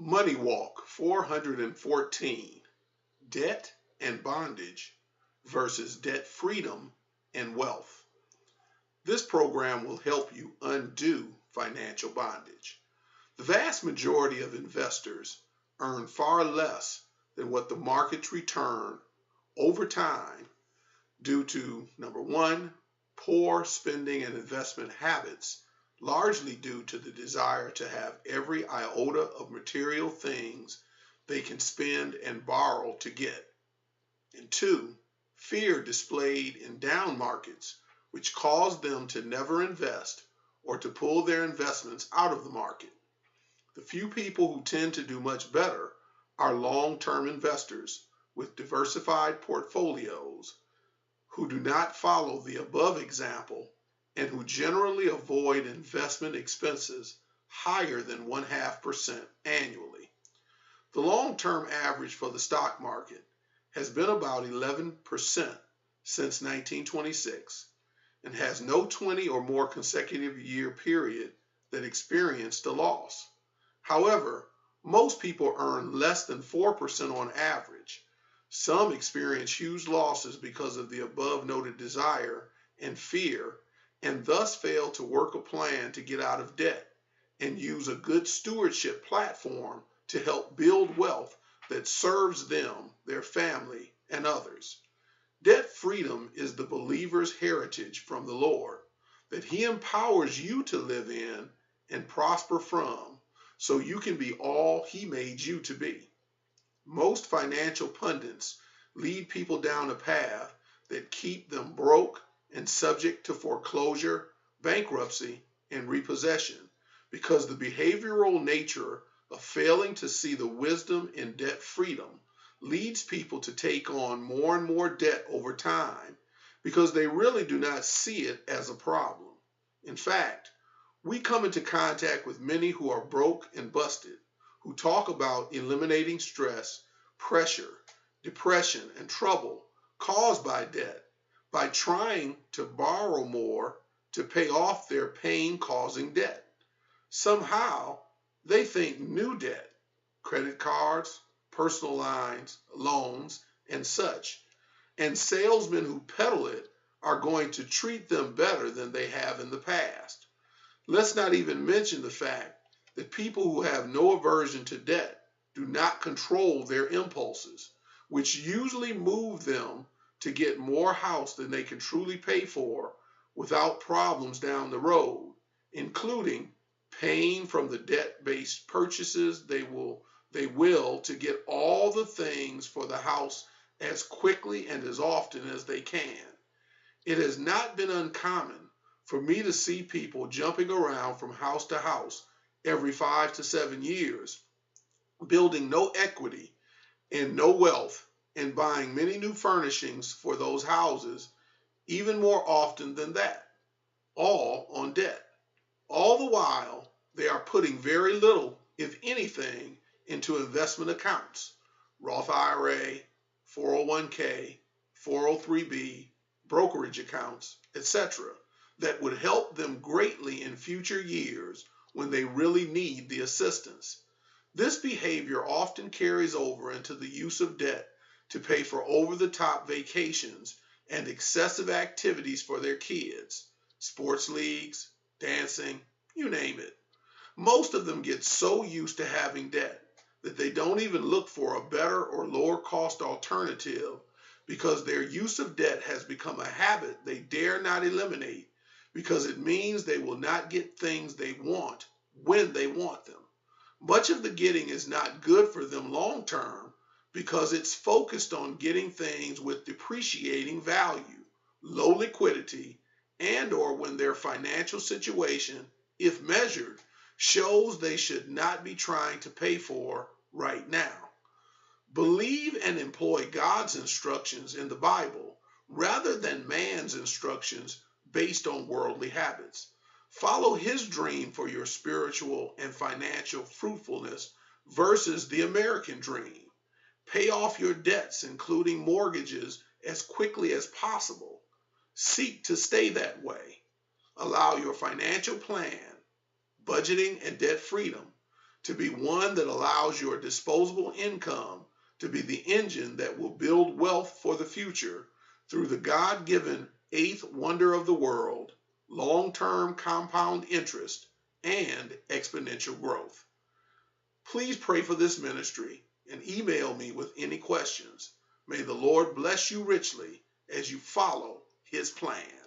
MoneyWalk 414, Debt and Bondage versus Debt Freedom and Wealth. This program will help you undo financial bondage. The vast majority of investors earn far less than what the markets return over time due to, number one, poor spending and investment habits, largely due to the desire to have every iota of material things they can spend and borrow to get. And two, fear displayed in down markets, which cause them to never invest or to pull their investments out of the market. The few people who tend to do much better are long-term investors with diversified portfolios who do not follow the above example and who generally avoid investment expenses higher than 0.5% annually. The long-term average for the stock market has been about 11% since 1926 and has no 20 or more consecutive year period that experienced a loss. However, most people earn less than 4% on average. Some experience huge losses because of the above noted desire and fear, and thus fail to work a plan to get out of debt and use a good stewardship platform to help build wealth that serves them, their family, and others. Debt freedom is the believer's heritage from the Lord that He empowers you to live in and prosper from so you can be all He made you to be. Most financial pundits lead people down a path that keep them broke and subject to foreclosure, bankruptcy, and repossession because the behavioral nature of failing to see the wisdom in debt freedom leads people to take on more and more debt over time because they really do not see it as a problem. In fact, we come into contact with many who are broke and busted, who talk about eliminating stress, pressure, depression, and trouble caused by debt by trying to borrow more to pay off their pain-causing debt. Somehow, they think new debt, credit cards, personal lines, loans, and such, and salesmen who peddle it are going to treat them better than they have in the past. Let's not even mention the fact that people who have no aversion to debt do not control their impulses, which usually move them to get more house than they can truly pay for without problems down the road, including paying from the debt-based purchases they will to get all the things for the house as quickly and as often as they can. It has not been uncommon for me to see people jumping around from house to house every 5 to 7 years, building no equity and no wealth, and buying many new furnishings for those houses, even more often than that, all on debt. All the while, they are putting very little, if anything, into investment accounts, Roth IRA, 401k, 403b, brokerage accounts, etc., that would help them greatly in future years when they really need the assistance. This behavior often carries over into the use of debt to pay for over-the-top vacations and excessive activities for their kids, sports leagues, dancing, you name it. Most of them get so used to having debt that they don't even look for a better or lower cost alternative because their use of debt has become a habit they dare not eliminate because it means they will not get things they want when they want them. Much of the getting is not good for them long term because it's focused on getting things with depreciating value, low liquidity, and or when their financial situation, if measured, shows they should not be trying to pay for right now. Believe and employ God's instructions in the Bible rather than man's instructions based on worldly habits. Follow His dream for your spiritual and financial fruitfulness versus the American dream. Pay off your debts, including mortgages, as quickly as possible. Seek to stay that way. Allow your financial plan, budgeting, and debt freedom to be one that allows your disposable income to be the engine that will build wealth for the future through the God-given eighth wonder of the world, long-term compound interest, and exponential growth. Please pray for this ministry and email me with any questions. May the Lord bless you richly as you follow his plan.